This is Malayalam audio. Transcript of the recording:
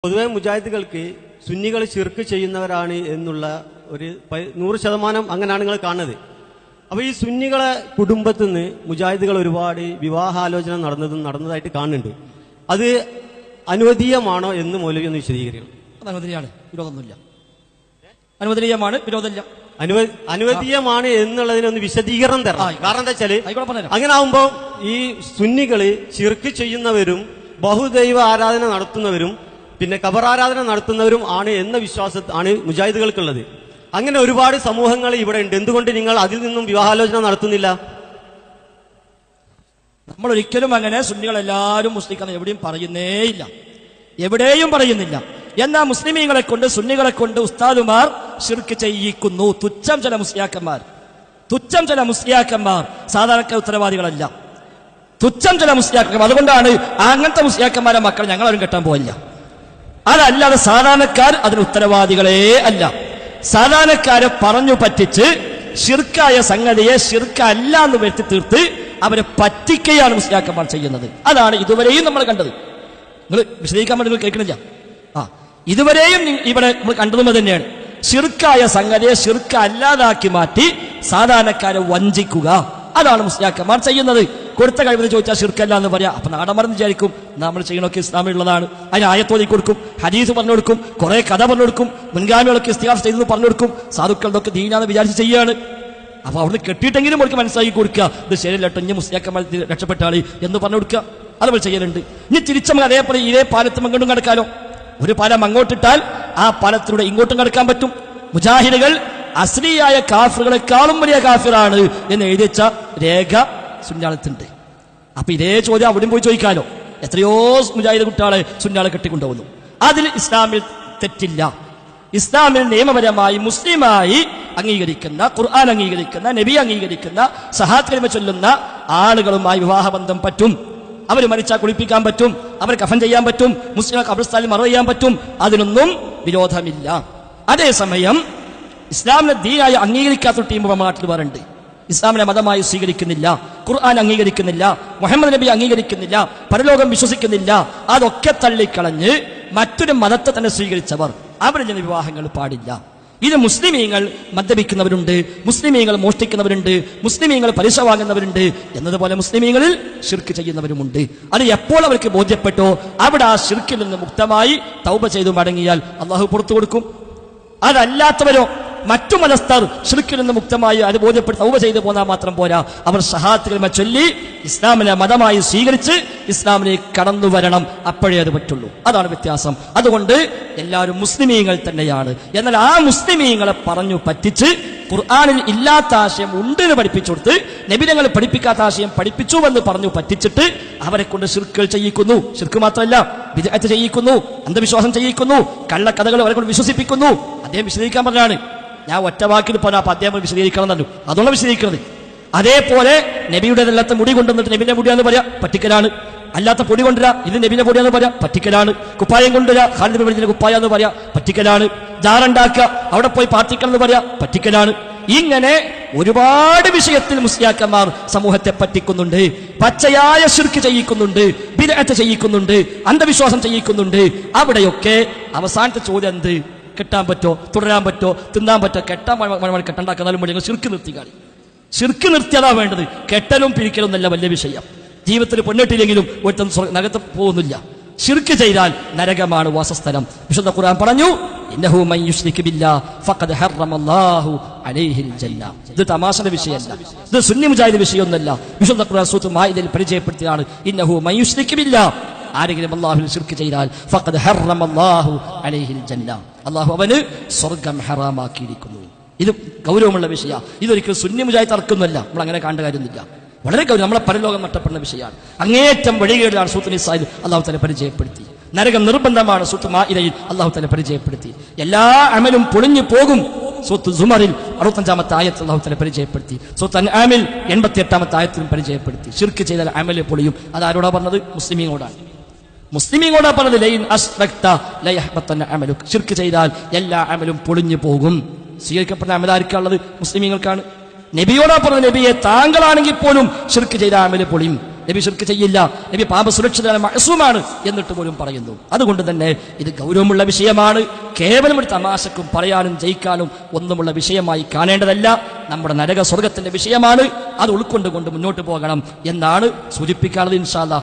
പൊതുവെ മുജാഹിദുകൾക്ക് സുന്നികൾ ശിർക്ക് ചെയ്യുന്നവരാണ് എന്നുള്ള ഒരു 100% അങ്ങനെയാണ് നിങ്ങൾ കാണുന്നത്. അപ്പോൾ ഈ സുന്നികളെ കുടുംബത്തിൽ നിന്ന് മുജാഹിദുകൾ ഒരുപാട് വിവാഹാലോചന നടന്നതായിട്ട് കാണുന്നുണ്ട്. അത് അനുവദീയമാണോ എന്ന് മൗലവി ഒന്ന് വിശദീകരിക്കണം. അത് അനുവദനീയമാണ്, വിരോധമൊന്നുമില്ല. അനുവദനീയമാണ്, വിരോധമില്ല. അനുവദീയമാണ് എന്നുള്ളതിനൊന്ന് വിശദീകരണം തരണം. കാരണം എന്താ വെച്ചാല് അങ്ങനെ ആവുമ്പോ ഈ സുന്നികള് ശിർക്ക് ചെയ്യുന്നവരും ബഹുദൈവ ആരാധന നടത്തുന്നവരും പിന്നെ ഖബറാരാധന നടത്തുന്നവരും ആണ് എന്ന വിശ്വാസമാണ് മുജാഹിദുകൾക്കുള്ളത്. അങ്ങനെ ഒരുപാട് സമൂഹങ്ങൾ ഇവിടെ ഉണ്ട്. എന്തുകൊണ്ട് നിങ്ങൾ അതിൽ നിന്നും വിവാഹാലോചന നടത്തുന്നില്ല? നമ്മൾ ഒരിക്കലും അങ്ങനെ സുന്നികളെല്ലാവരും മുസ്ലിം എവിടെയും പറയുന്നേയില്ല, എവിടെയും പറയുന്നില്ല. എന്നാൽ മുസ്ലിമീങ്ങളെ കൊണ്ട് സുന്നികളെ കൊണ്ട് ഉസ്താദുമാർ ശിർക്ക് ചെയ്യിക്കുന്നു. തുച്ഛം ചില മുസ്ലിയാക്കന്മാർ സാധാരണ ഉത്തരവാദികളല്ല. തുച്ഛം ചില മുസ്ലിയാക്കന്മാർ. അതുകൊണ്ടാണ് അങ്ങനത്തെ മുസ്ലിയാക്കന്മാരെ മക്കൾ ഞങ്ങളാരും കെട്ടാൻ പോയില്ല. അതല്ലാതെ സാധാരണക്കാർ അതിന് ഉത്തരവാദികളേ അല്ല. സാധാരണക്കാരെ പറഞ്ഞു പറ്റിച്ച് ശിർക്കായ സംഗതിയെ ശിർക്കല്ല എന്ന് വരുത്തി തീർത്ത് അവരെ പറ്റിക്കുകയാണ് മുസ്ലിയാക്കന്മാർ ചെയ്യുന്നത്. അതാണ് ഇതുവരെയും നമ്മൾ കണ്ടത്. നിങ്ങൾ വിശദീകരിക്കാൻ വേണ്ടി നിങ്ങൾ കേൾക്കണില്ല. ഇതുവരെയും ഇവിടെ നമ്മൾ കണ്ടതും തന്നെയാണ്. ശിർക്കായ സംഗതിയെ ശിർക്ക് അല്ലാതാക്കി മാറ്റി സാധാരണക്കാരെ വഞ്ചിക്കുക. അതാണ് മുസ്ലിയാക്കന്മാർ ചെയ്യുന്നത്. കൊടുത്ത കഴിവ് ചോദിച്ചാൽ ശിർക്കല്ല എന്ന് പറയാം. അപ്പൊ നാടമറന്ന് വിചാരിക്കും നമ്മൾ ചെയ്യണമൊക്കെ ഇസ്ലാമിലുള്ളതാണ്. അതിന് ആയത്തോതി കൊടുക്കും, ഹദീസ് പറഞ്ഞു കൊടുക്കും, കുറെ കഥ പറഞ്ഞു കൊടുക്കും, മുൻഗാമികളൊക്കെ ഇസ്തിഹാർ ചെയ്തെന്ന് പറഞ്ഞു കൊടുക്കും. സാധുക്കളുടെ ദീനാന്ന് വിചാരിച്ച് ചെയ്യാണ്. അപ്പൊ അവിടുന്ന് കെട്ടിയിട്ടെങ്കിലും അവർക്ക് മനസ്സിലാക്കി കൊടുക്കുക, ഇത് ശരിയല്ലട്ടോ, ഇനി മുസ്ലിയാക്കന്മാർ രക്ഷപ്പെട്ടാളി എന്ന് പറഞ്ഞു കൊടുക്കുക. അതുപോലെ ചെയ്യലുണ്ട്. ഇനി തിരിച്ചമ്മ അതേപോലെ ഇതേ പാലത്തും അങ്ങോട്ടും കിടക്കാലോ. ഒരു പാലം അങ്ങോട്ടിട്ടാൽ ആ പാലത്തിലൂടെ ഇങ്ങോട്ടും കിടക്കാൻ പറ്റും. മുജാഹിദുകൾ അസ്ലിയായ കാഫിറുകളെക്കാളും വലിയ കാഫിറാണ് എന്ന് എഴുതിച്ച രേഖ സുന്നാളത്തുണ്ട്. അപ്പൊ ഇതേ ചോദ്യം അവിടെയും പോയി ചോദിക്കാലോ. എത്രയോ മുജാഹിദ് കുട്ടികളെ സുന്നാളെ കെട്ടിക്കൊണ്ടുപോകുന്നു. അതിൽ ഇസ്ലാമിൽ തെറ്റില്ല. ഇസ്ലാമിൽ നിയമപരമായി മുസ്ലിമായി അംഗീകരിക്കുന്ന, ഖുർആൻ അംഗീകരിക്കുന്ന, നബി അംഗീകരിക്കുന്ന, സഹാത്ത് കലിമ ചൊല്ലുന്ന ആളുകളുമായി വിവാഹബന്ധം പറ്റും. അവർ മരിച്ചാൽ കുളിപ്പിക്കാൻ പറ്റും, അവർ കഫൻ ചെയ്യാൻ പറ്റും, മുസ്ലിം ഖബർസ്ഥാനിൽ മറവ് ചെയ്യാൻ പറ്റും. അതിനൊന്നും വിരോധമില്ല. അതേസമയം ഇസ്ലാമിനെ ദീനായി അംഗീകരിക്കാത്ത ടീം നമ്മുടെ നാട്ടിൽ വേറുണ്ട്. ഇസ്ലാമിനെ മതമായി സ്വീകരിക്കുന്നില്ല, ഖുർആൻ അംഗീകരിക്കുന്നില്ല, മുഹമ്മദ് നബി അംഗീകരിക്കുന്നില്ല, പരലോകം വിശ്വസിക്കുന്നില്ല. അതൊക്കെ തള്ളിക്കളഞ്ഞ് മറ്റൊരു മതത്തെ തന്നെ സ്വീകരിച്ചവർ, അവരിൽ നിന്ന് വിവാഹങ്ങൾ പാടില്ല. ഇത് മുസ്ലിമീങ്ങൾ മദ്യപിക്കുന്നവരുണ്ട്, മുസ്ലിമീങ്ങൾ മോഷ്ടിക്കുന്നവരുണ്ട്, മുസ്ലിമീങ്ങൾ പലിശ വാങ്ങുന്നവരുണ്ട്, എന്നതുപോലെ മുസ്ലിമീങ്ങളിൽ ശിർക്ക് ചെയ്യുന്നവരുമുണ്ട്. അത് എപ്പോൾ അവർക്ക് ബോധ്യപ്പെട്ടോ അവിടെ ആ ശിർക്കിൽ നിന്ന് മുക്തമായി തൗബ ചെയ്തു മടങ്ങിയാൽ അള്ളാഹു പുറത്തു കൊടുക്കും. അതല്ലാത്തവരോ മറ്റു മതസ്ഥർ ശിർക്കിൽ നിന്ന് മുക്തമായി അത് ബോധ്യപ്പെട്ട് തൗബ ചെയ്തു പോന്നാൽ മാത്രം പോരാ, അവർ ശഹാദത്ത് കലിമ ചൊല്ലി ഇസ്ലാമിനെ മതമായി സ്വീകരിച്ച് ഇസ്ലാമിലേക്ക് കടന്നു വരണം. അപ്പോഴേ അത് പറ്റുള്ളൂ. അതാണ് വ്യത്യാസം. അതുകൊണ്ട് എല്ലാവരും മുസ്ലിമീങ്ങൾ തന്നെയാണ്. എന്നാൽ ആ മുസ്ലിമീങ്ങളെ പറഞ്ഞു പറ്റിച്ച് ഖുർആനിൽ ഇല്ലാത്ത ആശയം ഉണ്ടെന്ന് പഠിപ്പിച്ചു കൊടുത്ത് നബിതങ്ങൾ പഠിപ്പിക്കാത്ത ആശയം പഠിപ്പിച്ചുവെന്ന് പറഞ്ഞു പറ്റിച്ചിട്ട് അവരെ കൊണ്ട് ശിർക്കുകൾ ചെയ്യിക്കുന്നു. ശിർക്ക് മാത്രമല്ല, ബിദ്അത്ത് ചെയ്യിക്കുന്നു, അന്ധവിശ്വാസം ചെയ്യിക്കുന്നു, കള്ളക്കഥകൾ അവരെ കൊണ്ട് വിശ്വസിപ്പിക്കുന്നു. അദ്ദേഹം വിശദീകരിക്കാൻ പറഞ്ഞാണ്. ഞാൻ ഒറ്റ വാക്കിൽ പറഞ്ഞാൽ അപ്പൊ അദ്ദേഹം വിശദീകരിക്കണം എന്നല്ലോ, അതുകൊണ്ട് വിശദീകരിക്കുന്നത്. അതേപോലെ നബിയുടെ അല്ലാത്ത മുടി കൊണ്ടുവന്നിട്ട് നബിന്റെ മുടിയാന്ന് പറയാം, പറ്റിക്കലാണ്. അല്ലാത്ത പൊടി കൊണ്ടുവരാ, ഇത് നബിന്റെ പൊടിയാന്ന് പറയാം, പറ്റിക്കലാണ്. കുപ്പായം കൊണ്ടുവരാ, ഖാലിദ് ബിൻ കുപ്പായ എന്ന് പറയാ, പറ്റിക്കലാണ്. ജാറുണ്ടാക്കുക, അവിടെ പോയി പാർട്ടിക്കൽ എന്ന് പറയാ, പറ്റിക്കലാണ്. ഇങ്ങനെ ഒരുപാട് വിഷയത്തിൽ മുസ്ലിയാക്കന്മാർ സമൂഹത്തെ പറ്റിക്കുന്നുണ്ട്. പച്ചയായ ശിർക്ക് ചെയ്യിക്കുന്നുണ്ട്, ബിദ്അത്ത് ചെയ്യിക്കുന്നുണ്ട്, അന്ധവിശ്വാസം ചെയ്യിക്കുന്നുണ്ട്. അവിടെയൊക്കെ അവസാനത്തെ ചോദ്യം എന്ത്? കെട്ടാൻ പറ്റോ, തുടരാൻ പറ്റോ, തിന്നാൻ പറ്റോ? കെട്ടുണ്ടാക്കുന്നാലും നിങ്ങൾ ശിർക്ക് നിർത്തി കാണി. ശിർക്ക് നിർത്തിയതാ വേണ്ടത്. കെട്ടലും പിരിക്കലും നല്ല വലിയ വിഷയം. ജീവിതത്തിൽ പെണ്ണിട്ടില്ലെങ്കിലും ഒരുത്തം നരകത്ത് പോകുന്നില്ല. ശിർക്ക് ചെയ്താൽ നരകമാണ് വാസസ്ഥലം. വിശുദ്ധ ഖുർആൻ പറഞ്ഞു, ഇന്നഹു മൻ യുശ്രിക് ബില്ലാഹ് ഫഖദ് ഹറമല്ലാഹു അലൈഹിൽ ജന്ന. ഇത് തമാശയുടെ വിഷയമല്ല, ഇത് സുന്നി മുജാഹിദ് വിഷയമൊന്നുമല്ല. വിശുദ്ധ ഖുർആൻ സൂറത്തുൽ മാഇദയിൽ പരിചയപ്പെടുത്തിയാണ്, ഇന്നഹു മൻ യുശ്രിക് ബില്ലാഹ്, ആരെങ്കിലും അല്ലാഹുവിൽ ശിർക്ക് ചെയ്താൽ ഫഖദ് ഹറമല്ലാഹു അലൈഹിൽ ജന്ന, അല്ലാഹു അവന് സ്വർഗ്ഗം ഹറാമാക്കിയിരിക്കുന്നു. ഇത് ഗൗരവമുള്ള വിഷയമാണ്. ഇതൊരിക്കലും സുന്നി മുജാഹിദ് തർക്കമൊന്നുമല്ല. നമ്മൾ അങ്ങനെ കാണേണ്ട കാര്യമൊന്നുമില്ല. വളരെ ഗൗരവം, നമ്മളെ പരലോകം നഷ്ടപ്പെടുന്ന വിഷയമാണ്. അങ്ങേറ്റം വഴികേടാണ് സൂറത്തുൽ നിസായിൽ അല്ലാഹു തആല പരിചയപ്പെടുത്തി. നരകം നിർബന്ധമാണ് സൂറത്തുൽ മാഇദയിൽ അല്ലാഹു തആല പരിചയപ്പെടുത്തി. എല്ലാ അമലും പൊളിഞ്ഞു പോകും സൂറത്തുൽ സുമറിൽ 65-ാമത്തെ ആയത്തിൽ അല്ലാഹു തആല പരിചയപ്പെടുത്തി. സൂറത്തുൽ അൻആമിൽ 88-ാമത്തെ ആയത്തിലും പരിചയപ്പെടുത്തി. ശിർക്ക് ചെയ്താൽ അമല് പൊളിയും. അതാരോടാ പറഞ്ഞത്? മുസ്ലിമീങ്ങളോടാണ്. മുസ്ലിമീങ്ങളോടാ പറഞ്ഞത്, ലൈൻ അശ്റക്ത ലയഹ്ബതന അമലുക. ശിർക്ക് ചെയ്താൽ എല്ലാ അമലും പൊളിഞ്ഞു പോകും. സ്വീകരിക്കപ്പെട്ട അമലാർക്കാണുള്ളത്? മുസ്ലിമീങ്ങൾക്കാണ്. നബിയോടാ പറഞ്ഞത്, നബിയെ താങ്കളാണെങ്കിൽ പോലും ശിർക്ക് ചെയ്ത അമല് പൊളിയും നബി ശിർക്ക് ചെയ്യില്ല, നബി പാപ സുരക്ഷിതനാണ്, മഅ്സൂമാണ് എന്നിട്ട് പോലും പറയുന്നു. അതുകൊണ്ട് തന്നെ ഇത് ഗൗരവമുള്ള വിഷയമാണ്. കേവലം ഒരു തമാശക്കും പറയാനും ജയിക്കാനും ഒന്നുമുള്ള വിഷയമായി കാണേണ്ടതല്ല. നമ്മുടെ നരക സ്വർഗത്തിന്റെ വിഷയമാണ്. അത് ഉൾക്കൊണ്ടുകൊണ്ട് മുന്നോട്ട് പോകണം എന്നാണ് സൂചിപ്പിക്കാനുള്ളത്. ഇൻഷാ അല്ലാഹ്